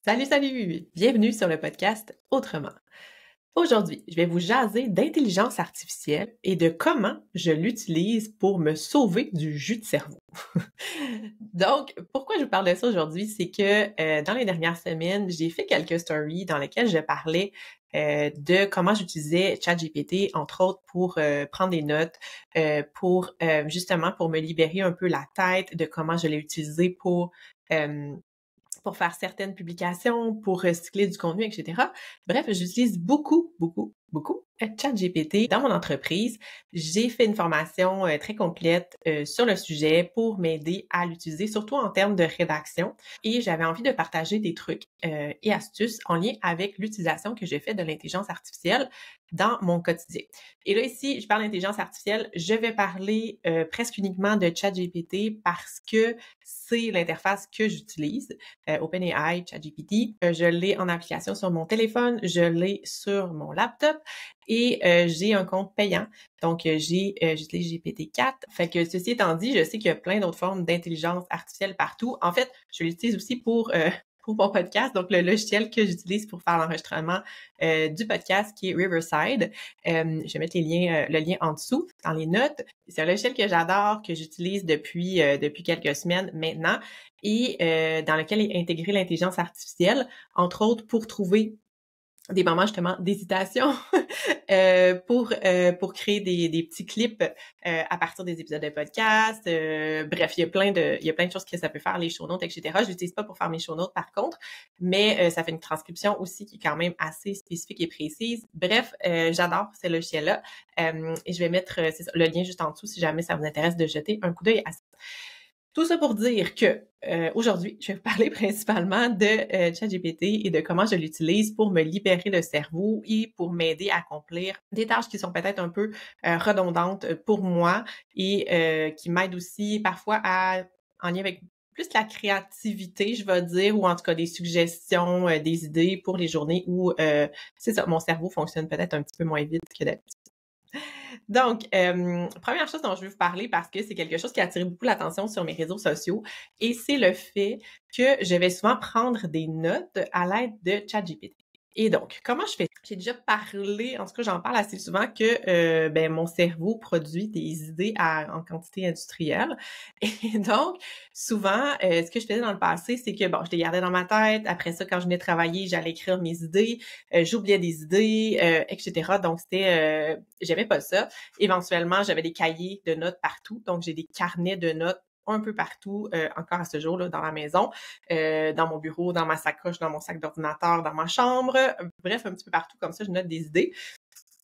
Salut, salut! Bienvenue sur le podcast Autrement. Aujourd'hui, je vais vous jaser d'intelligence artificielle et de comment je l'utilise pour me sauver du jus de cerveau. Donc, pourquoi je vous parle de ça aujourd'hui, c'est que dans les dernières semaines, j'ai fait quelques stories dans lesquelles je parlais de comment j'utilisais ChatGPT, entre autres, pour prendre des notes, justement pour me libérer un peu la tête, de comment je l'ai utilisé pour faire certaines publications, pour recycler du contenu, etc. Bref, j'utilise beaucoup ChatGPT dans mon entreprise. J'ai fait une formation très complète sur le sujet pour m'aider à l'utiliser, surtout en termes de rédaction. Et j'avais envie de partager des trucs et astuces en lien avec l'utilisation que j'ai faite de l'intelligence artificielle dans mon quotidien. Et là, ici, je parle d'intelligence artificielle, je vais parler presque uniquement de ChatGPT parce que c'est l'interface que j'utilise. OpenAI, ChatGPT. Je l'ai en application sur mon téléphone, je l'ai sur mon laptop et j'ai un compte payant. Donc, j'utilise GPT-4. Fait que ceci étant dit, je sais qu'il y a plein d'autres formes d'intelligence artificielle partout. En fait, je l'utilise aussi pour mon podcast, donc le logiciel que j'utilise pour faire l'enregistrement du podcast qui est Riverside. Je vais mettre le lien en dessous dans les notes. C'est un logiciel que j'adore, que j'utilise depuis quelques semaines maintenant et dans lequel est intégrée l'intelligence artificielle, entre autres pour trouver des moments justement d'hésitation pour créer des petits clips à partir des épisodes de podcast. Bref, il y a plein de choses que ça peut faire, les show notes, etc. Je l'utilise pas pour faire mes show notes par contre, mais ça fait une transcription aussi qui est quand même assez spécifique et précise. Bref, j'adore ce logiciel-là et je vais mettre le lien juste en dessous si jamais ça vous intéresse de jeter un coup d'œil à ça. Tout ça pour dire que aujourd'hui, je vais vous parler principalement de ChatGPT et de comment je l'utilise pour me libérer le cerveau et pour m'aider à accomplir des tâches qui sont peut-être un peu redondantes pour moi et qui m'aident aussi parfois en lien avec plus la créativité, je vais dire, ou en tout cas des suggestions, des idées pour les journées où, c'est ça, mon cerveau fonctionne peut-être un petit peu moins vite que d'habitude. Donc, première chose dont je veux vous parler parce que c'est quelque chose qui a attiré beaucoup l'attention sur mes réseaux sociaux et c'est le fait que je vais souvent prendre des notes à l'aide de ChatGPT. Et donc, comment je fais? J'ai déjà parlé, en tout cas, j'en parle assez souvent que mon cerveau produit des idées en quantité industrielle. Et donc, souvent, ce que je faisais dans le passé, c'est que, bon, je les gardais dans ma tête. Après ça, quand je venais travailler, j'allais écrire mes idées. J'oubliais des idées, etc. Donc, j'aimais pas ça. Éventuellement, j'avais des cahiers de notes partout. Donc, j'ai des carnets de notes un peu partout, encore à ce jour, là, dans la maison, dans mon bureau, dans ma sacoche, dans mon sac d'ordinateur, dans ma chambre. Bref, un petit peu partout, comme ça, je note des idées.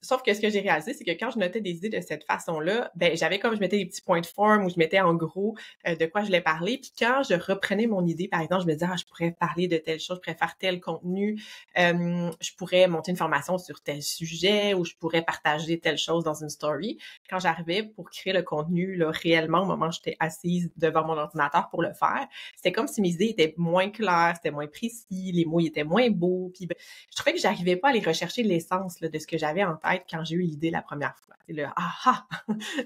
Sauf que ce que j'ai réalisé, c'est que quand je notais des idées de cette façon-là, j'avais comme je mettais des petits points de forme où je mettais en gros de quoi je voulais parler. Puis quand je reprenais mon idée, par exemple, je me disais, je pourrais parler de telle chose, je pourrais faire tel contenu, je pourrais monter une formation sur tel sujet ou je pourrais partager telle chose dans une story. Quand j'arrivais pour créer le contenu, là, réellement, au moment où j'étais assise devant mon ordinateur pour le faire, c'était comme si mes idées étaient moins claires, c'était moins précis, les mots étaient moins beaux. Puis je trouvais que j'arrivais pas à aller rechercher l'essence là, de ce que j'avais en tête quand j'ai eu l'idée la première fois. C'est le aha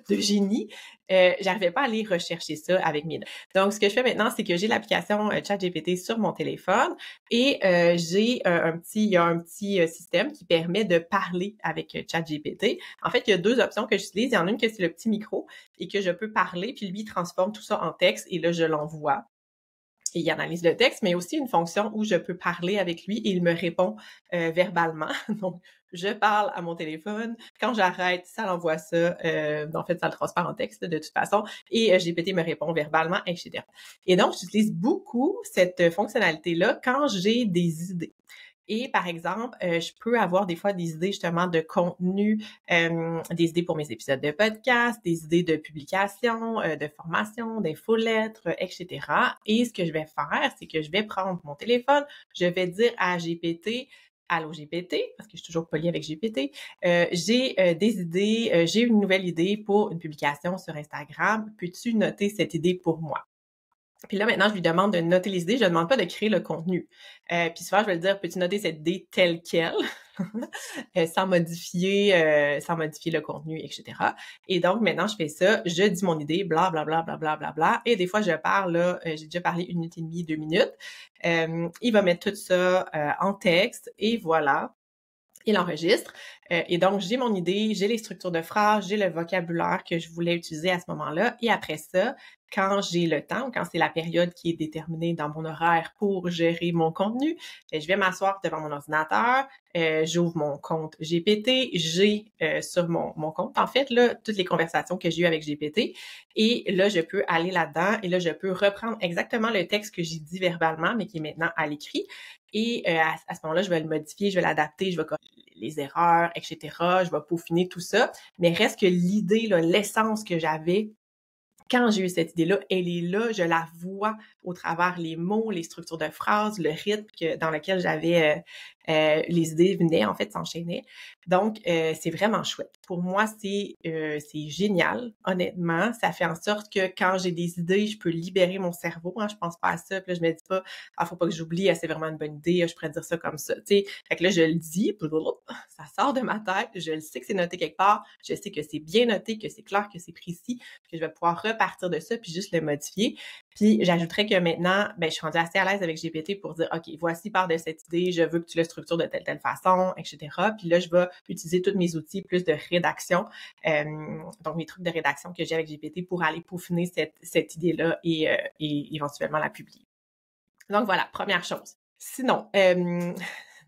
de génie. J'arrivais pas à aller rechercher ça avec mes notes. Donc, ce que je fais maintenant, c'est que j'ai l'application ChatGPT sur mon téléphone et il y a un petit système qui permet de parler avec ChatGPT. En fait, il y a deux options que j'utilise. Il y en a une que c'est le petit micro et que je peux parler, puis lui, il transforme tout ça en texte et là, je l'envoie. Et il analyse le texte, mais aussi une fonction où je peux parler avec lui et il me répond verbalement. Donc, je parle à mon téléphone. Quand j'arrête, ça l'envoie ça. En fait, ça le transfère en texte de toute façon. Et GPT me répond verbalement, etc. Et donc, j'utilise beaucoup cette fonctionnalité-là quand j'ai des idées. Et par exemple, je peux avoir des fois des idées justement de contenu, des idées pour mes épisodes de podcast, des idées de publication, de formation, d'infolettres, etc. Et ce que je vais faire, c'est que je vais prendre mon téléphone, je vais dire à GPT, allô GPT, parce que je suis toujours polie avec GPT, j'ai des idées, j'ai une nouvelle idée pour une publication sur Instagram. Peux-tu noter cette idée pour moi? Puis là, maintenant, je lui demande de noter les idées. Je ne demande pas de créer le contenu. Puis souvent, je vais lui dire, peux-tu noter cette idée telle quelle? sans modifier le contenu, etc. Et donc, maintenant, je fais ça, je dis mon idée, bla, bla, bla, bla, bla, bla, bla. Et des fois, je parle, là, j'ai déjà parlé 1 minute et demie, 2 minutes. Il va mettre tout ça en texte et voilà. Il enregistre. Et donc, j'ai mon idée, j'ai les structures de phrases, j'ai le vocabulaire que je voulais utiliser à ce moment-là. Et après ça, quand j'ai le temps, quand c'est la période qui est déterminée dans mon horaire pour gérer mon contenu, je vais m'asseoir devant mon ordinateur, j'ouvre mon compte GPT, j'ai sur mon compte, en fait, là, toutes les conversations que j'ai eues avec GPT. Et là, je peux aller là-dedans et là, je peux reprendre exactement le texte que j'ai dit verbalement, mais qui est maintenant à l'écrit. Et à ce moment-là, je vais le modifier, je vais l'adapter, je vais corriger les erreurs, etc. Je vais peaufiner tout ça. Mais reste que l'idée, là, l'essence que j'avais quand j'ai eu cette idée-là, elle est là, je la vois au travers les mots, les structures de phrases, le rythme dans lequel j'avais les idées venaient, en fait, s'enchaînaient. Donc, c'est vraiment chouette. Pour moi, c'est génial, honnêtement. Ça fait en sorte que quand j'ai des idées, je peux libérer mon cerveau. Hein, je pense pas à ça, puis là, je me dis pas, faut pas que j'oublie, c'est vraiment une bonne idée, je pourrais dire ça comme ça. Tu sais, fait que là, je le dis, ça sort de ma tête, je le sais que c'est noté quelque part, je sais que c'est bien noté, que c'est clair, que c'est précis, que je vais pouvoir repartir de ça puis juste le modifier. Puis j'ajouterais que maintenant, je suis rendue assez à l'aise avec GPT pour dire, OK, voici part de cette idée, je veux que tu le structures de telle façon, etc. Puis là, je vais utiliser tous mes outils plus de rédaction, donc mes trucs de rédaction que j'ai avec GPT pour aller peaufiner cette idée-là et éventuellement la publier. Donc voilà, première chose. Sinon,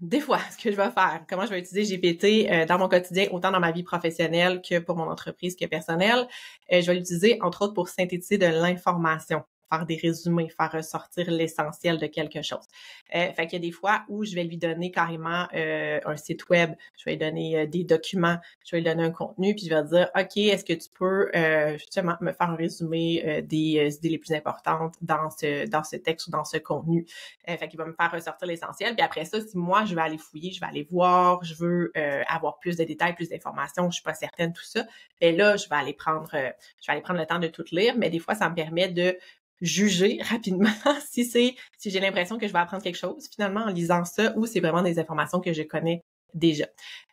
des fois, ce que je vais faire, comment je vais utiliser GPT dans mon quotidien, autant dans ma vie professionnelle que pour mon entreprise que personnelle, je vais l'utiliser entre autres pour synthétiser de l'information, faire des résumés, faire ressortir l'essentiel de quelque chose. Fait qu'il y a des fois où je vais lui donner carrément un site web, je vais lui donner des documents, je vais lui donner un contenu, puis je vais dire, OK, est-ce que tu peux justement me faire un résumé des idées les plus importantes dans ce texte ou dans ce contenu? Fait qu'il va me faire ressortir l'essentiel. Puis après ça, si moi, je vais aller fouiller, je vais aller voir, je veux avoir plus de détails, plus d'informations, je suis pas certaine, tout ça, et là, je vais aller prendre le temps de tout lire, mais des fois, ça me permet de juger rapidement si j'ai l'impression que je vais apprendre quelque chose finalement en lisant ça ou c'est vraiment des informations que je connais déjà.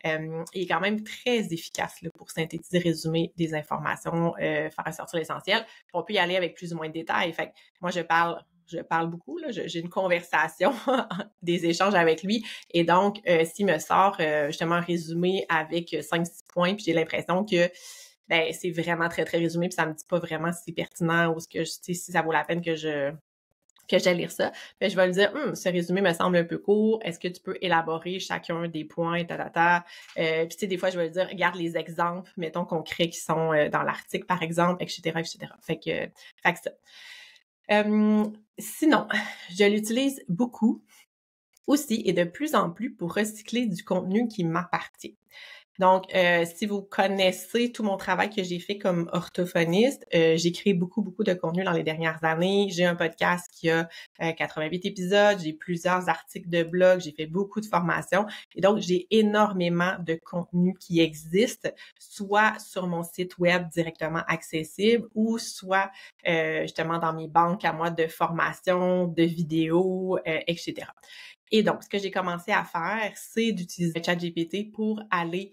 Il est quand même très efficace là, pour synthétiser, résumer des informations, faire ressortir l'essentiel. On peut y aller avec plus ou moins de détails. Fait que moi, je parle beaucoup, là, j'ai une conversation, des échanges avec lui. Et donc, s'il me sort justement un résumé avec 5-6 points, puis j'ai l'impression que c'est vraiment très, très résumé, puis ça me dit pas vraiment si c'est pertinent ou si ça vaut la peine que j'aille lire ça. Puis je vais lui dire, ce résumé me semble un peu court. Est-ce que tu peux élaborer chacun des points, Puis tu sais, des fois, je vais lui dire, regarde les exemples, mettons, concrets qui sont dans l'article, par exemple, etc., etc. Fait que ça. Sinon, je l'utilise beaucoup aussi et de plus en plus pour recycler du contenu qui m'appartient. Donc, si vous connaissez tout mon travail que j'ai fait comme orthophoniste, j'ai créé beaucoup, beaucoup de contenu dans les dernières années. J'ai un podcast qui a 88 épisodes, j'ai plusieurs articles de blog, j'ai fait beaucoup de formations. Et donc, j'ai énormément de contenu qui existe, soit sur mon site web directement accessible ou soit justement dans mes banques à moi de formation, de vidéos, etc. Et donc, ce que j'ai commencé à faire, c'est d'utiliser ChatGPT pour aller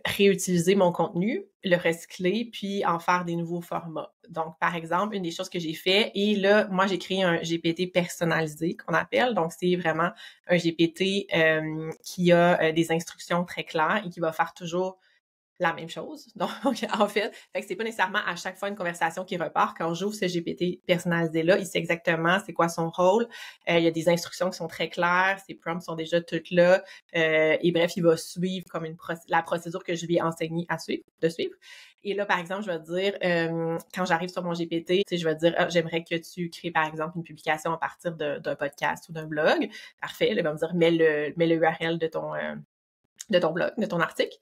réutiliser mon contenu, le recycler, puis en faire des nouveaux formats. Donc, par exemple, une des choses que j'ai fait, et là, moi, j'ai créé un GPT personnalisé qu'on appelle. Donc, c'est vraiment un GPT qui a des instructions très claires et qui va faire toujours la même chose. Donc, en fait que c'est pas nécessairement à chaque fois une conversation qui repart. Quand j'ouvre ce GPT personnalisé-là, il sait exactement c'est quoi son rôle. Il y a des instructions qui sont très claires. Ses prompts sont déjà toutes là. Et bref, il va suivre comme la procédure que je lui ai enseignée de suivre. Et là, par exemple, je vais dire, quand j'arrive sur mon GPT, tu sais, je vais dire, j'aimerais que tu crées, par exemple, une publication à partir d'un podcast ou d'un blog. Parfait. Là, il va me dire, mets le URL de ton blog, de ton article.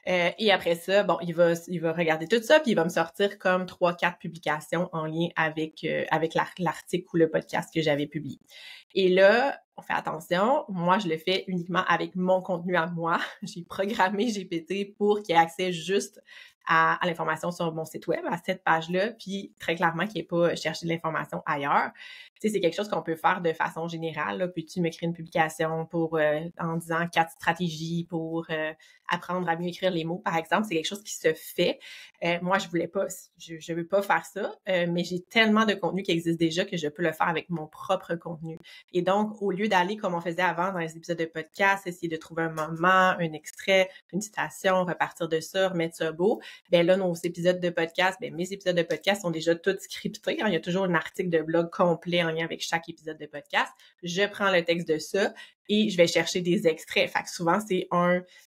Et après ça, bon, il va regarder tout ça, puis il va me sortir comme 3-4 publications en lien avec l'article ou le podcast que j'avais publié. Et là, on fait attention, moi, je le fais uniquement avec mon contenu à moi. J'ai programmé GPT pour qu'il ait accès juste à l'information sur mon site web, à cette page-là, puis très clairement qu'il n'ait pas cherché de l'information ailleurs. Tu sais, c'est quelque chose qu'on peut faire de façon générale. Là. Peux-tu m'écrire une publication pour en disant 4 stratégies pour apprendre à mieux écrire les mots, par exemple? C'est quelque chose qui se fait. Moi, je veux pas faire ça, mais j'ai tellement de contenu qui existe déjà que je peux le faire avec mon propre contenu. Et donc, au lieu d'aller comme on faisait avant dans les épisodes de podcast, essayer de trouver un moment, un extrait, une citation, repartir de ça, remettre ça beau, ben là, nos épisodes de podcast, ben mes épisodes de podcast sont déjà tous scriptés. Hein. Il y a toujours un article de blog complet en lien avec chaque épisode de podcast. Je prends le texte de ça et je vais chercher des extraits. Fait que souvent, c'est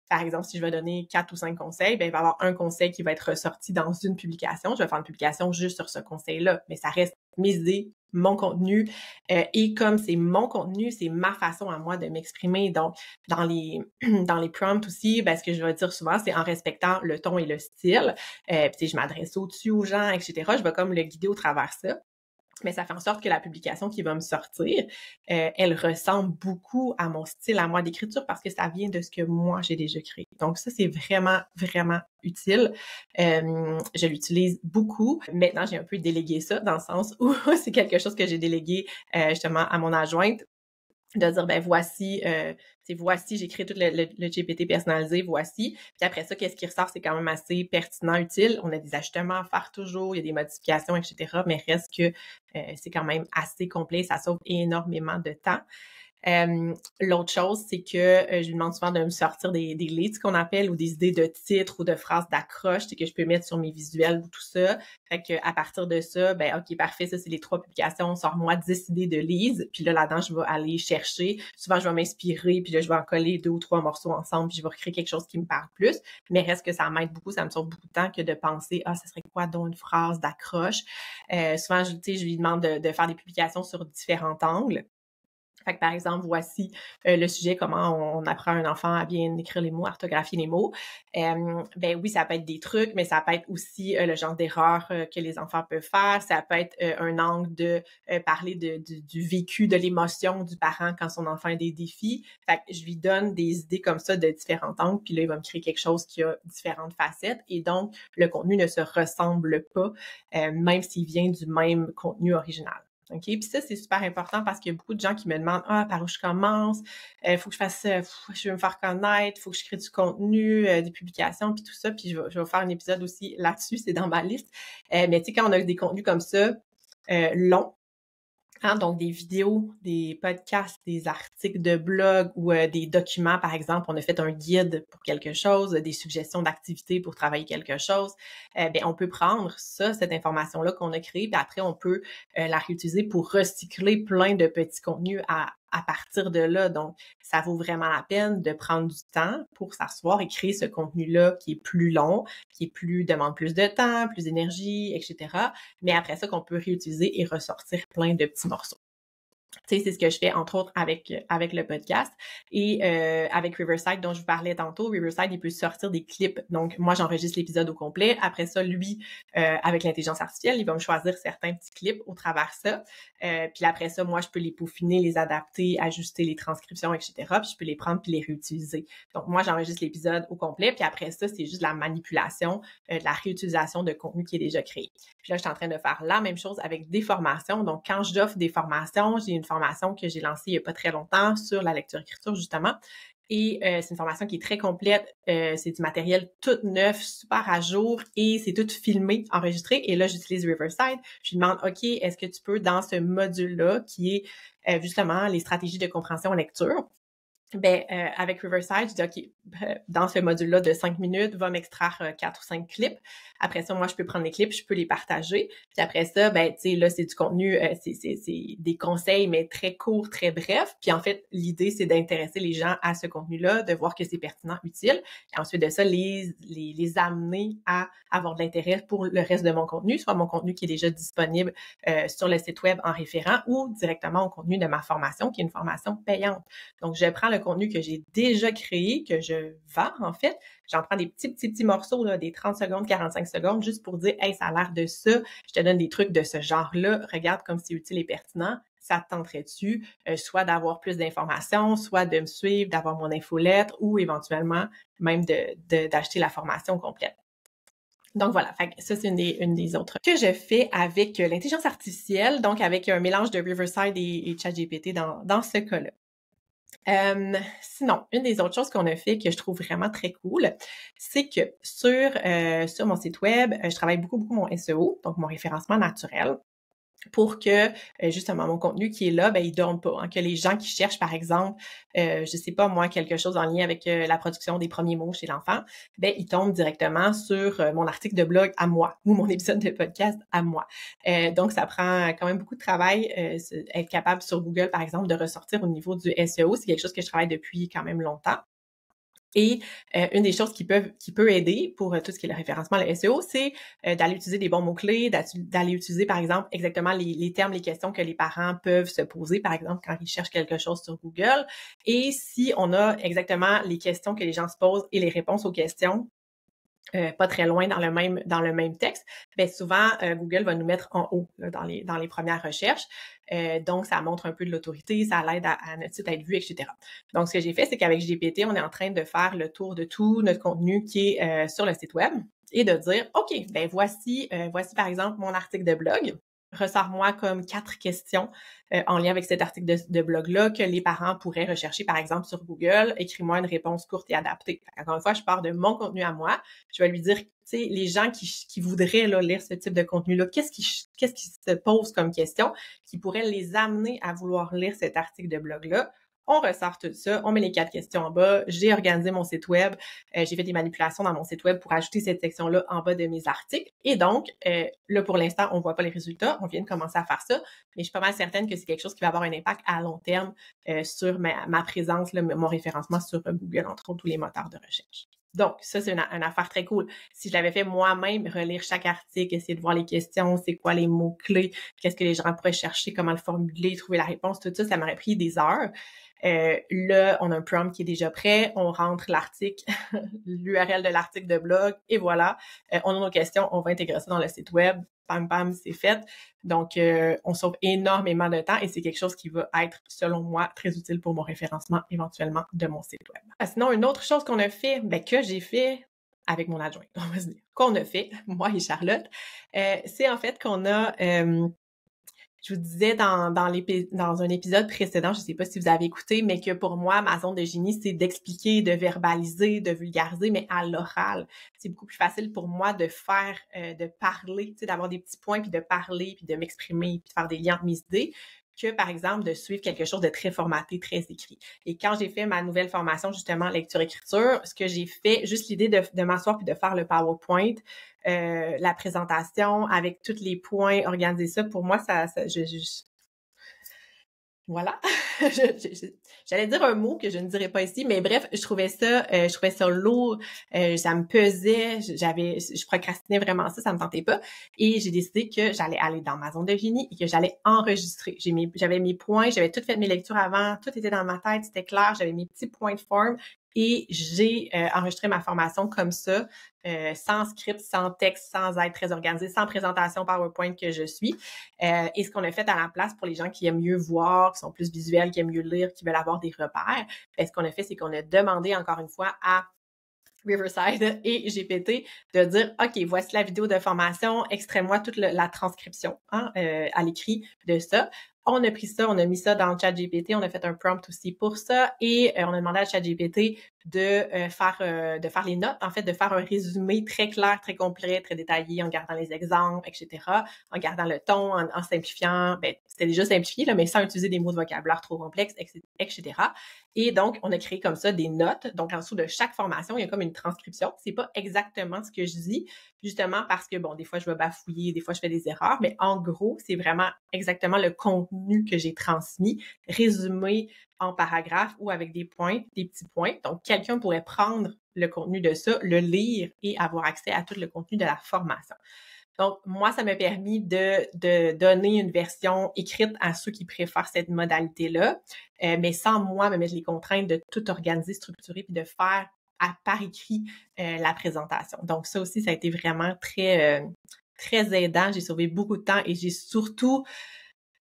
par exemple, si je vais donner 4 ou 5 conseils, ben il va y avoir un conseil qui va être ressorti dans une publication. Je vais faire une publication juste sur ce conseil-là, mais ça reste mes idées, mon contenu. Et comme c'est mon contenu, c'est ma façon à moi de m'exprimer. Donc, dans les prompts aussi, ben, ce que je vais dire souvent, c'est en respectant le ton et le style. Puis je m'adresse au-dessus aux gens, etc. Je vais comme le guider au travers ça. Mais ça fait en sorte que la publication qui va me sortir, elle ressemble beaucoup à mon style, à moi d'écriture, parce que ça vient de ce que moi, j'ai déjà créé. Donc ça, c'est vraiment, vraiment utile. Je l'utilise beaucoup. Maintenant, j'ai un peu délégué ça, dans le sens où c'est quelque chose que j'ai délégué justement à mon adjointe, de dire, ben voici, j'ai créé tout le GPT personnalisé, voici. Puis après ça, qu'est-ce qui ressort, c'est quand même assez pertinent, utile. On a des ajustements à faire toujours, il y a des modifications, etc. Mais reste que c'est quand même assez complet, ça sauve énormément de temps. L'autre chose, c'est que je lui demande souvent de me sortir des leads qu'on appelle, ou des idées de titres ou de phrases d'accroche que je peux mettre sur mes visuels ou tout ça. Fait que à partir de ça, ben ok, parfait, ça c'est les 3 publications, sors-moi 10 idées de leads, puis là-dedans, je vais aller chercher. Souvent, je vais m'inspirer, puis là, je vais en coller 2 ou 3 morceaux ensemble, puis je vais recréer quelque chose qui me parle plus. Mais reste que ça m'aide beaucoup, ça me sauve beaucoup de temps que de penser, ça serait quoi donc une phrase d'accroche? Souvent, je lui demande de faire des publications sur différents angles. Fait que, par exemple, voici le sujet, comment on apprend un enfant à bien écrire les mots, à orthographier les mots. Ben oui, ça peut être des trucs, mais ça peut être aussi le genre d'erreurs que les enfants peuvent faire. Ça peut être un angle de parler du vécu, de l'émotion du parent quand son enfant a des défis. Fait que je lui donne des idées comme ça de différents angles, puis là, il va me créer quelque chose qui a différentes facettes. Et donc, le contenu ne se ressemble pas, même s'il vient du même contenu original. OK? Puis ça, c'est super important parce qu'il y a beaucoup de gens qui me demandent par où je commence? Faut que je fasse je veux me faire connaître, faut que je crée du contenu, des publications, puis tout ça. Puis je vais faire un épisode aussi là-dessus, c'est dans ma liste. Mais tu sais, quand on a des contenus comme ça, longs, hein, donc des vidéos, des podcasts, des articles de blog ou des documents, par exemple, on a fait un guide pour quelque chose, des suggestions d'activités pour travailler quelque chose, ben on peut prendre ça, cette information-là qu'on a créée, puis après on peut la réutiliser pour recycler plein de petits contenus à partir de là. Donc, ça vaut vraiment la peine de prendre du temps pour s'asseoir et créer ce contenu-là qui est plus long, demande plus de temps, plus d'énergie, etc. Mais après ça, qu'on peut réutiliser et ressortir plein de petits morceaux. Tu sais, c'est ce que je fais, entre autres, avec le podcast. Et avec Riverside, dont je vous parlais tantôt, Riverside, il peut sortir des clips. Donc, moi, j'enregistre l'épisode au complet. Après ça, lui, avec l'intelligence artificielle, il va me choisir certains petits clips au travers ça. Puis après ça, moi, je peux les peaufiner, les adapter, ajuster les transcriptions, etc. Puis je peux les prendre puis les réutiliser. Donc, moi, j'enregistre l'épisode au complet. Puis après ça, c'est juste la manipulation, de la réutilisation de contenu qui est déjà créé. Puis là, je suis en train de faire la même chose avec des formations. Donc, quand j'offre des formations, j'ai une formation que j'ai lancée il n'y a pas très longtemps sur la lecture-écriture, justement. Et c'est une formation qui est très complète. C'est du matériel tout neuf, super à jour et c'est tout filmé, enregistré. Et là, j'utilise Riverside. Je lui demande, OK, est-ce que tu peux, dans ce module-là, qui est justement les stratégies de compréhension en lecture, ben avec Riverside, je dis OK, dans ce module-là de 5 minutes, va m'extraire 4 ou 5 clips. Après ça, moi, je peux prendre les clips, je peux les partager. Puis après ça, ben tu sais, là, c'est du contenu, c'est des conseils, mais très courts, très brefs. Puis en fait, l'idée, c'est d'intéresser les gens à ce contenu-là, de voir que c'est pertinent, utile. Et ensuite de ça, les amener à avoir de l'intérêt pour le reste de mon contenu, soit mon contenu qui est déjà disponible sur le site web en référent ou directement au contenu de ma formation, qui est une formation payante. Donc, je prends le contenu que j'ai déjà créé, que je vends, en fait. J'en prends des petits morceaux, là, des 30 secondes, 45 secondes, juste pour dire, hey, ça a l'air de ça. Je te donne des trucs de ce genre-là. Regarde comme c'est utile et pertinent. ça te tenterait-tu soit d'avoir plus d'informations, soit de me suivre, d'avoir mon infolettre ou éventuellement même d'acheter la formation complète. Donc voilà, fait que ça c'est une des autres que je fais avec l'intelligence artificielle, donc avec un mélange de Riverside et ChatGPT dans ce cas-là. Sinon, une des autres choses qu'on a fait que je trouve vraiment très cool, c'est que sur mon site web, je travaille beaucoup mon SEO, donc mon référencement naturel, pour que justement mon contenu qui est là, ben il dorme pas, hein, que les gens qui cherchent par exemple, je sais pas moi quelque chose en lien avec la production des premiers mots chez l'enfant, ben ils tombent directement sur mon article de blog à moi ou mon épisode de podcast à moi. Donc ça prend quand même beaucoup de travail être capable sur Google par exemple de ressortir au niveau du SEO, c'est quelque chose que je travaille depuis quand même longtemps. Et une des choses qui peut aider pour tout ce qui est le référencement, le SEO, c'est d'aller utiliser des bons mots-clés, d'aller utiliser, par exemple, exactement les termes, les questions que les parents peuvent se poser, par exemple, quand ils cherchent quelque chose sur Google. Et si on a exactement les questions que les gens se posent et les réponses aux questions, pas très loin dans le même texte, ben souvent Google va nous mettre en haut là, dans les premières recherches. Donc ça montre un peu de l'autorité, ça l'aide à notre site à être vu, etc. Donc ce que j'ai fait, c'est qu'avec GPT, on est en train de faire le tour de tout notre contenu qui est sur le site web et de dire OK, ben voici par exemple mon article de blog. Ressors-moi comme 4 questions en lien avec cet article de blog-là que les parents pourraient rechercher, par exemple, sur Google. Écris-moi une réponse courte et adaptée. Encore une fois, je pars de mon contenu à moi. Je vais lui dire, tu sais, les gens qui voudraient là, lire ce type de contenu-là, qu'est-ce qui se pose comme question qui pourrait les amener à vouloir lire cet article de blog-là? On ressort tout ça, on met les 4 questions en bas. J'ai organisé mon site web. J'ai fait des manipulations dans mon site web pour ajouter cette section-là en bas de mes articles. Et donc, là, pour l'instant, on voit pas les résultats. On vient de commencer à faire ça. Mais je suis pas mal certaine que c'est quelque chose qui va avoir un impact à long terme sur ma présence, là, mon référencement sur Google, entre autres, tous les moteurs de recherche. Donc, ça, c'est une affaire très cool. Si je l'avais fait moi-même, relire chaque article, essayer de voir les questions, c'est quoi les mots-clés, qu'est-ce que les gens pourraient chercher, comment le formuler, trouver la réponse, tout ça, ça m'aurait pris des heures. Là, on a un prompt qui est déjà prêt, on rentre l'article, l'URL de l'article de blog, et voilà, on a nos questions, on va intégrer ça dans le site web, bam, bam, c'est fait. Donc, on sauve énormément de temps et c'est quelque chose qui va être, selon moi, très utile pour mon référencement éventuellement de mon site web. Sinon, une autre chose qu'on a fait, que j'ai fait avec mon adjoint, on va se dire, qu'on a fait, moi et Charlotte, c'est en fait qu'on a... je vous disais dans un épisode précédent, je sais pas si vous avez écouté, mais que pour moi, ma zone de génie, c'est d'expliquer, de verbaliser, de vulgariser, mais à l'oral. C'est beaucoup plus facile pour moi de faire, de parler, tu sais, d'avoir des petits points, puis de parler, puis de m'exprimer, puis de faire des liens entre mes idées, que, par exemple, de suivre quelque chose de très formaté, très écrit. Et quand j'ai fait ma nouvelle formation, justement, lecture-écriture, ce que j'ai fait, juste l'idée de m'asseoir puis de faire le PowerPoint, la présentation avec tous les points, organiser ça, pour moi, voilà. J'allais dire un mot que je ne dirais pas ici, mais bref, je trouvais ça lourd, ça me pesait, je procrastinais vraiment ça me tentait pas. Et j'ai décidé que j'allais aller dans ma zone de génie et que j'allais enregistrer. J'avais mes points, j'avais tout fait mes lectures avant, tout était dans ma tête, c'était clair, j'avais mes petits points de forme et j'ai enregistré ma formation comme ça, sans script, sans texte, sans être très organisé, sans présentation PowerPoint que je suis. Et ce qu'on a fait à la place pour les gens qui aiment mieux voir, qui sont plus visuels, qui aiment mieux lire, qui veulent avoir des repères, ce qu'on a fait, c'est qu'on a demandé encore une fois à Riverside et GPT de dire « OK, voici la vidéo de formation, extrais-moi toute la transcription à l'écrit de ça. » On a pris ça, on a mis ça dans ChatGPT, on a fait un prompt aussi pour ça et on a demandé à ChatGPT de faire les notes, en fait, de faire un résumé très clair, très complet, très détaillé en gardant les exemples, etc., en gardant le ton, en simplifiant, c'était déjà simplifié, là, mais sans utiliser des mots de vocabulaire trop complexes, etc. Et donc, on a créé comme ça des notes. Donc, en dessous de chaque formation, il y a comme une transcription. C'est pas exactement ce que je dis, justement parce que, bon, des fois, je vais bafouiller, des fois, je fais des erreurs, mais en gros, c'est vraiment exactement le contenu que j'ai transmis, résumé en paragraphe ou avec des points, des petits points. Donc, quelqu'un pourrait prendre le contenu de ça, le lire et avoir accès à tout le contenu de la formation. Donc, moi, ça m'a permis de donner une version écrite à ceux qui préfèrent cette modalité-là, mais sans moi me mettre les contraintes de tout organiser, structurer, puis de faire par écrit la présentation. Donc, ça aussi, ça a été vraiment très, très aidant. J'ai sauvé beaucoup de temps et j'ai surtout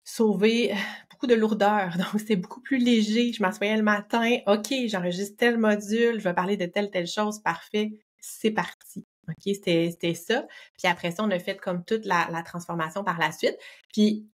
sauvé beaucoup beaucoup de lourdeur, donc c'était beaucoup plus léger. Je m'assoyais le matin, OK, j'enregistre tel module, je vais parler de telle chose, parfait, c'est parti. OK, c'était ça. Puis après ça, on a fait comme toute la transformation par la suite. Puis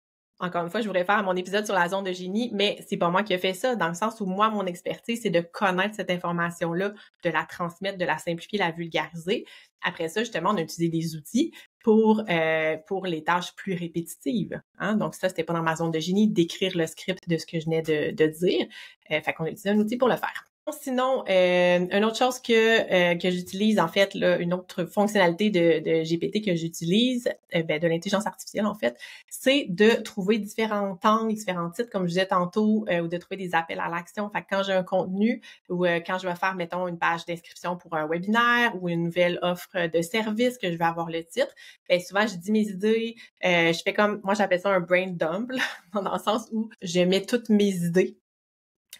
encore une fois, je vous réfère à mon épisode sur la zone de génie, mais c'est pas moi qui ai fait ça, dans le sens où moi, mon expertise, c'est de connaître cette information-là, de la transmettre, de la simplifier, la vulgariser. Après ça, justement, on a utilisé des outils pour les tâches plus répétitives. Hein? Donc ça, c'était pas dans ma zone de génie d'écrire le script de ce que je venais de dire. Fait qu'on a utilisé un outil pour le faire. Sinon, une autre chose que j'utilise, en fait, là, une autre fonctionnalité de GPT que j'utilise, de l'intelligence artificielle, en fait, c'est de trouver différents angles, différents titres, comme je disais tantôt, ou de trouver des appels à l'action. Fait que quand j'ai un contenu ou quand je vais faire, mettons, une page d'inscription pour un webinaire ou une nouvelle offre de service que je vais avoir le titre, bien souvent, je dis mes idées, je fais comme, moi, j'appelle ça un brain dump, là, dans le sens où je mets toutes mes idées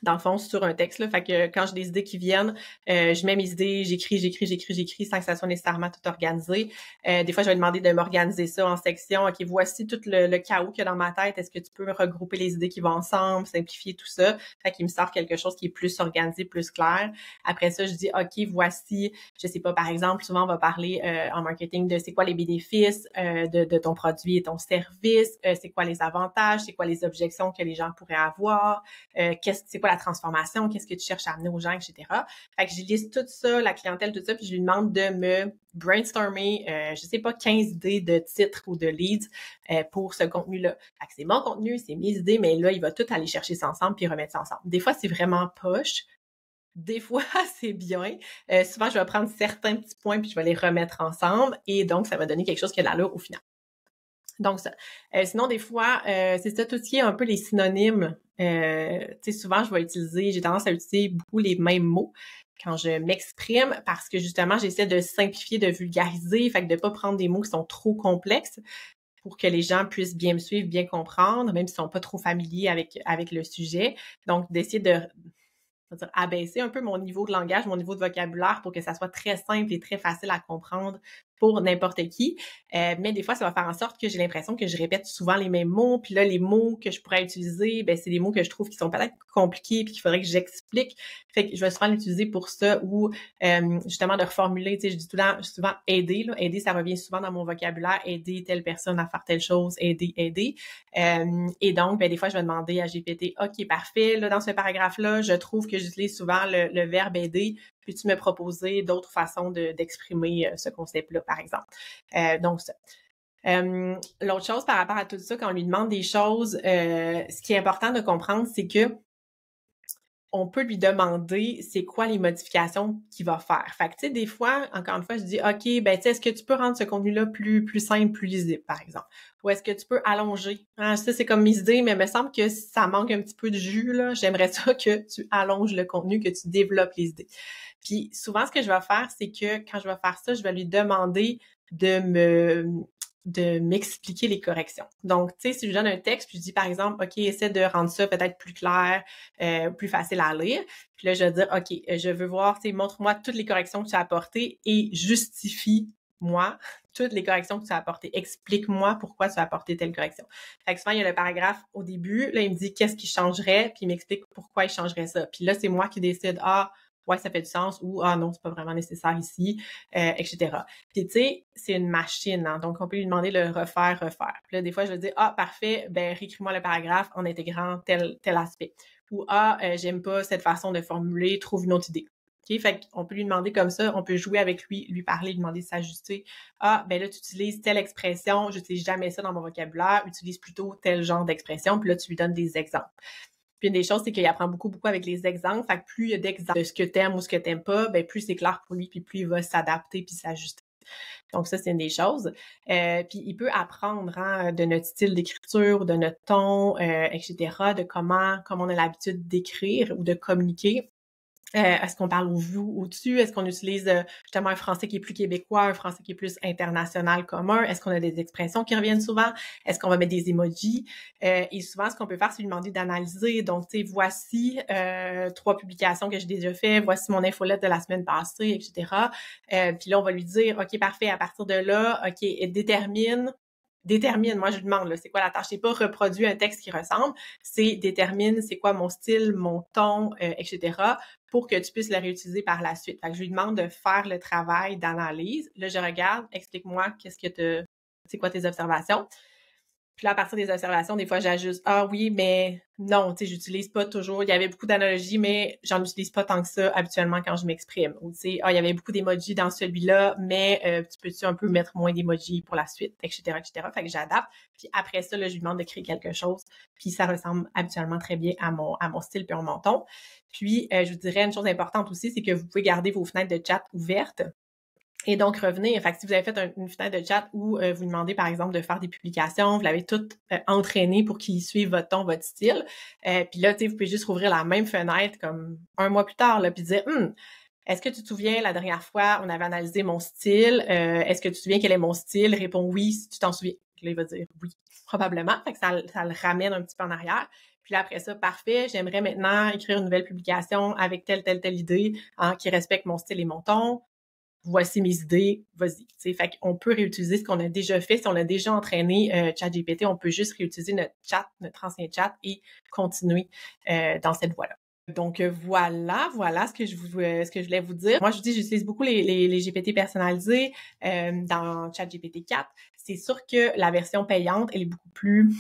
dans le fond, sur un texte, là. Fait que quand j'ai des idées qui viennent, je mets mes idées, j'écris sans que ça soit nécessairement tout organisé. Des fois, je vais demander de m'organiser ça en sections. OK, voici tout le chaos qu'il y a dans ma tête. Est-ce que tu peux regrouper les idées qui vont ensemble, simplifier tout ça? Fait qu'il me sort quelque chose qui est plus organisé, plus clair. Après ça, je dis, OK, voici, je sais pas, par exemple, souvent, on va parler en marketing de c'est quoi les bénéfices de ton produit et ton service, c'est quoi les avantages, c'est quoi les objections que les gens pourraient avoir, c'est quoi la transformation, qu'est-ce que tu cherches à amener aux gens, etc. Fait que je liste tout ça, la clientèle, tout ça, puis je lui demande de me brainstormer, je sais pas, 15 idées de titres ou de leads pour ce contenu-là. Fait que c'est mon contenu, c'est mes idées, mais là, il va tout aller chercher ça ensemble puis remettre ça ensemble. Des fois, c'est vraiment poche. Des fois, c'est bien. Souvent, je vais prendre certains petits points puis je vais les remettre ensemble et donc, ça va donner quelque chose qui a de l'allure au final. Donc, ça. Sinon, des fois, c'est ça, tout ce qui est un peu les synonymes. Tu sais, souvent, j'ai tendance à utiliser beaucoup les mêmes mots quand je m'exprime parce que, justement, j'essaie de simplifier, de vulgariser, fait que de pas prendre des mots qui sont trop complexes pour que les gens puissent bien me suivre, bien comprendre, même s'ils sont pas trop familiers avec le sujet. Donc, d'essayer de abaisser un peu mon niveau de langage, mon niveau de vocabulaire pour que ça soit très simple et très facile à comprendre pour n'importe qui. Mais des fois, ça va faire en sorte que j'ai l'impression que je répète souvent les mêmes mots. Puis là, les mots que je pourrais utiliser, ben c'est des mots que je trouve qui sont peut-être compliqués puis qu'il faudrait que j'explique. Fait que je vais souvent l'utiliser pour ça ou justement de reformuler. Tu sais, je dis souvent aider. Là. Aider, ça revient souvent dans mon vocabulaire. Aider telle personne à faire telle chose. Aider. Et donc, ben des fois, je vais demander à GPT, OK, parfait. Là, dans ce paragraphe-là, je trouve que j'utilise souvent le verbe aider. Peux-tu me proposer d'autres façons d'exprimer ce concept-là, par exemple? Donc, ça. L'autre chose par rapport à tout ça, quand on lui demande des choses, ce qui est important de comprendre, c'est que on peut lui demander c'est quoi les modifications qu'il va faire. Fait que, tu sais, des fois, encore une fois, je dis, OK, ben, tu sais, est-ce que tu peux rendre ce contenu-là plus simple, plus lisible, par exemple? Ou est-ce que tu peux allonger? Hein, ça, c'est comme mes idées, mais il me semble que ça manque un petit peu de jus, là. J'aimerais ça que tu allonges le contenu, que tu développes les idées. Puis, souvent, ce que je vais faire, c'est que quand je vais faire ça, je vais lui demander de m'expliquer les corrections. Donc, tu sais, si je donne un texte, puis je dis, par exemple, OK, essaie de rendre ça peut-être plus clair, plus facile à lire. Puis là, je vais dire, OK, je veux voir, tu sais, montre-moi toutes les corrections que tu as apportées et justifie-moi toutes les corrections que tu as apportées. Explique-moi pourquoi tu as apporté telle correction. Fait que souvent, il y a le paragraphe au début. Là, il me dit qu'est-ce qui changerait, puis il m'explique pourquoi il changerait ça. Puis là, c'est moi qui décide, ouais, ça fait du sens, ou non, c'est pas vraiment nécessaire ici, etc. Puis tu sais, c'est une machine, hein, donc on peut lui demander de le refaire. Puis là, des fois, je vais dire, parfait, ben réécris-moi le paragraphe en intégrant tel aspect. Ou j'aime pas cette façon de formuler, trouve une autre idée. OK? Fait qu'on peut lui demander comme ça, on peut jouer avec lui parler, lui demander de s'ajuster. Ben là, tu utilises telle expression, j'utilise jamais ça dans mon vocabulaire, utilise plutôt tel genre d'expression, puis là, tu lui donnes des exemples. Puis une des choses, c'est qu'il apprend beaucoup avec les exemples. Fait que plus il y a d'exemples de ce que t'aimes ou ce que t'aimes pas, ben plus c'est clair pour lui, puis plus il va s'adapter puis s'ajuster. Donc ça, c'est une des choses. Puis il peut apprendre de notre style d'écriture, de notre ton, etc., de comment on a l'habitude d'écrire ou de communiquer. Est-ce qu'on parle au vous, au-dessus? Est-ce qu'on utilise justement un français qui est plus québécois, un français qui est plus international commun? Est-ce qu'on a des expressions qui reviennent souvent? Est-ce qu'on va mettre des emojis? Et souvent, ce qu'on peut faire, c'est lui demander d'analyser. Donc, tu sais, voici 3 publications que j'ai déjà faites, voici mon infolette de la semaine passée, etc. Puis là, on va lui dire, OK, parfait, à partir de là, OK, détermine détermine, moi je lui demande, là, c'est quoi la tâche? C'est pas reproduire un texte qui ressemble, c'est détermine c'est quoi mon style, mon ton, etc., pour que tu puisses le réutiliser par la suite. Fait que je lui demande de faire le travail d'analyse. Là, je regarde, explique-moi c'est quoi tes observations. Puis là, à partir des observations, des fois, j'ajuste. Ah oui, mais non, tu sais, j'utilise pas toujours. Il y avait beaucoup d'analogies, mais j'en utilise pas tant que ça habituellement quand je m'exprime. Ou tu sais, il y avait beaucoup d'emojis dans celui-là, mais tu peux-tu un peu mettre moins d'emojis pour la suite, etc., etc. Fait que j'adapte. Puis après ça, là, je lui demande de créer quelque chose. Puis ça ressemble habituellement très bien à mon style puis à mon ton. Puis, je vous dirais une chose importante aussi, c'est que vous pouvez garder vos fenêtres de chat ouvertes. Et donc, revenir. Fait que si vous avez fait une fenêtre de chat où vous demandez, par exemple, de faire des publications, vous l'avez tout entraîné pour qu'il suive votre ton, votre style. Puis là, tu sais, vous pouvez juste rouvrir la même fenêtre comme un mois plus tard, là, puis dire est-ce que tu te souviens, la dernière fois, on avait analysé mon style. Est-ce que tu te souviens quel est mon style? Réponds oui si tu t'en souviens. Là, il va dire oui, probablement. Fait que ça le ramène un petit peu en arrière. Puis là, après ça, parfait, j'aimerais maintenant écrire une nouvelle publication avec telle idée qui respecte mon style et mon ton. Voici mes idées, vas-y. T'sais, fait qu'on peut réutiliser ce qu'on a déjà fait. Si on a déjà entraîné ChatGPT, on peut juste réutiliser notre ancien chat et continuer dans cette voie-là. Donc voilà ce que je voulais vous dire. Moi, je vous dis, j'utilise beaucoup les GPT personnalisés dans ChatGPT 4. C'est sûr que la version payante, elle est beaucoup plus,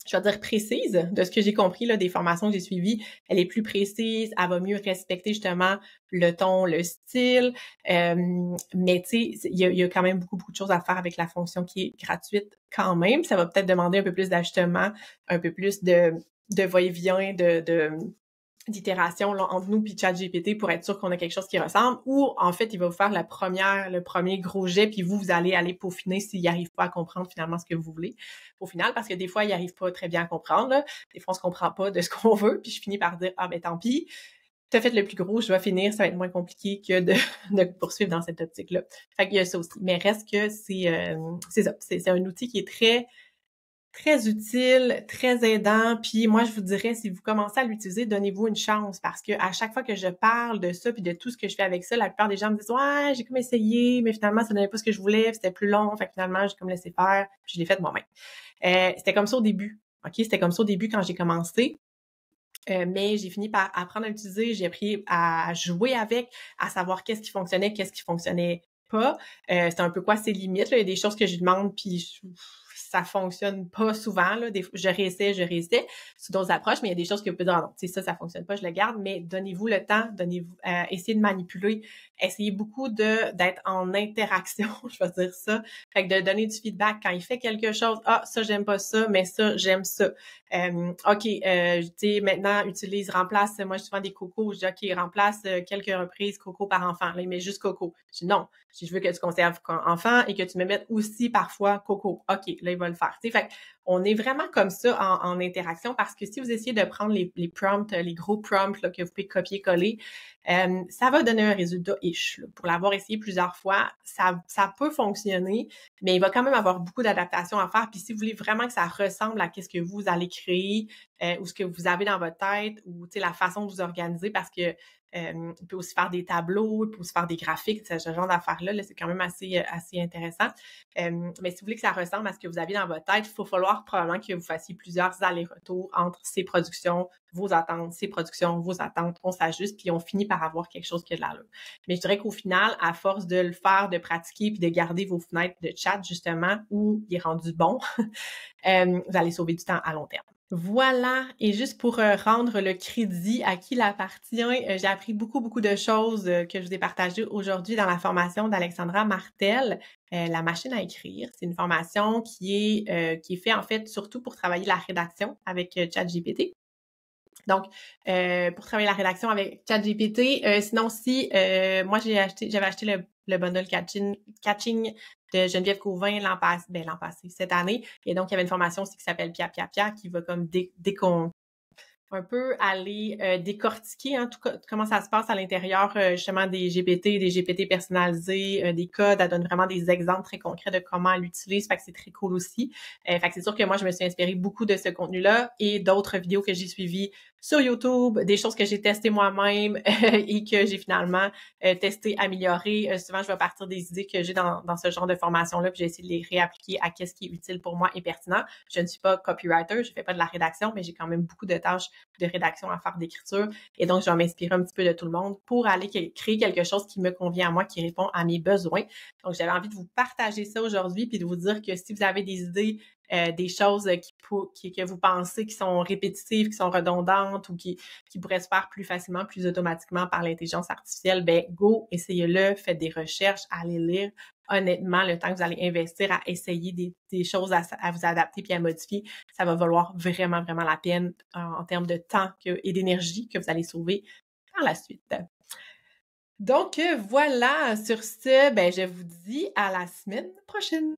je vais dire précise, de ce que j'ai compris là, des formations que j'ai suivies. Elle est plus précise, elle va mieux respecter justement le ton, le style. Mais tu sais, il y a quand même beaucoup de choses à faire avec la fonction qui est gratuite quand même. Ça va peut-être demander un peu plus d'ajustement, un peu plus de va-et-vient, d'itération là, entre nous puis ChatGPT pour être sûr qu'on a quelque chose qui ressemble, ou en fait, il va vous faire le premier gros jet, puis vous allez aller peaufiner s'il n'arrive pas à comprendre finalement ce que vous voulez au final, parce que des fois, il n'arrive pas très bien à comprendre. Là. Des fois, on se comprend pas de ce qu'on veut, puis je finis par dire « Ah, ben tant pis, t'as fait le plus gros, je vais finir, ça va être moins compliqué que de poursuivre dans cette optique-là. » Fait qu'il y a ça aussi. Mais reste que c'est ça. C'est un outil qui est très utile, très aidant, puis moi je vous dirais, si vous commencez à l'utiliser, donnez-vous une chance, parce que à chaque fois que je parle de ça puis de tout ce que je fais avec ça, la plupart des gens me disent ouais, j'ai comme essayé, mais finalement ça donnait pas ce que je voulais, c'était plus long, fait que finalement j'ai comme laissé faire, puis je l'ai fait de moi-même. C'était comme ça au début, ok, c'était comme ça au début quand j'ai commencé. Mais j'ai fini par apprendre à l'utiliser, j'ai appris à jouer avec, à savoir qu'est-ce qui fonctionnait pas. C'est un peu quoi ses limites, là. Il y a des choses que je lui demande, puis ça fonctionne pas souvent, là. Je réessaie sur d'autres approches, mais il y a des choses que vous pouvez dire, non, tu sais, ça fonctionne pas, je le garde, mais donnez-vous le temps, essayez de manipuler, essayez beaucoup d'être en interaction, je vais dire ça. Fait que de donner du feedback quand il fait quelque chose, ça, j'aime pas ça, mais ça, j'aime ça. OK, tu sais, maintenant, remplace, moi, je dis souvent des cocos, je dis, OK, remplace quelques reprises coco par enfant. Là, il met juste coco. Je dis, non, je veux que tu conserves enfant et que tu me mettes aussi parfois coco. OK, là, il va le faire. Tu sais, fait on est vraiment comme ça en interaction, parce que si vous essayez de prendre les prompts, les gros prompts là, que vous pouvez copier-coller, ça va donner un résultat ish. Là. Pour l'avoir essayé plusieurs fois, ça peut fonctionner, mais il va quand même avoir beaucoup d'adaptations à faire. Puis si vous voulez vraiment que ça ressemble à ce que vous allez créer ou ce que vous avez dans votre tête, ou la façon de vous organiser, parce que il peut aussi faire des tableaux, il peut aussi faire des graphiques, ce genre d'affaires-là, là, c'est quand même assez intéressant. Mais si vous voulez que ça ressemble à ce que vous avez dans votre tête, il faut falloir probablement que vous fassiez plusieurs allers-retours entre ces productions, vos attentes, ces productions, vos attentes, on s'ajuste, puis on finit par avoir quelque chose qui a de l'allure. Mais je dirais qu'au final, à force de le faire, de pratiquer, puis de garder vos fenêtres de chat, justement, où il est rendu bon, vous allez sauver du temps à long terme. Voilà, et juste pour rendre le crédit à qui il appartient, j'ai appris beaucoup de choses que je vous ai partagées aujourd'hui dans la formation d'Alexandra Martel, la machine à écrire. C'est une formation qui est faite en fait surtout pour travailler la rédaction avec ChatGPT. Donc, pour travailler la rédaction avec ChatGPT, sinon si moi j'avais acheté le bundle catching de Geneviève Cauvin l'an passé, cette année. Et donc, il y avait une formation aussi qui s'appelle Pia Pia Pia, qui va comme un peu aller décortiquer comment ça se passe à l'intérieur justement des GPT personnalisés, des codes. Elle donne vraiment des exemples très concrets de comment elle l'utilise. Fait que c'est très cool aussi. Fait que c'est sûr que moi, je me suis inspirée beaucoup de ce contenu-là et d'autres vidéos que j'ai suivies sur YouTube, des choses que j'ai testées moi-même et que j'ai finalement testé, amélioré. Souvent, je vais partir des idées que j'ai dans ce genre de formation-là, puis j'ai essayé de les réappliquer à qu'est-ce qui est utile pour moi et pertinent. Je ne suis pas copywriter, je fais pas de la rédaction, mais j'ai quand même beaucoup de tâches de rédaction à faire, d'écriture. Et donc, je vais m'inspirer un petit peu de tout le monde pour aller créer quelque chose qui me convient à moi, qui répond à mes besoins. Donc, j'avais envie de vous partager ça aujourd'hui, puis de vous dire que si vous avez des idées, des choses que vous pensez qui sont répétitives, qui sont redondantes ou qui pourraient se faire plus facilement, plus automatiquement par l'intelligence artificielle, ben go, essayez-le, faites des recherches, allez lire. Honnêtement, le temps que vous allez investir à essayer des choses à vous adapter puis à modifier, ça va valoir vraiment, vraiment la peine en termes de temps et d'énergie que vous allez sauver par la suite. Donc voilà, sur ce, ben je vous dis à la semaine prochaine.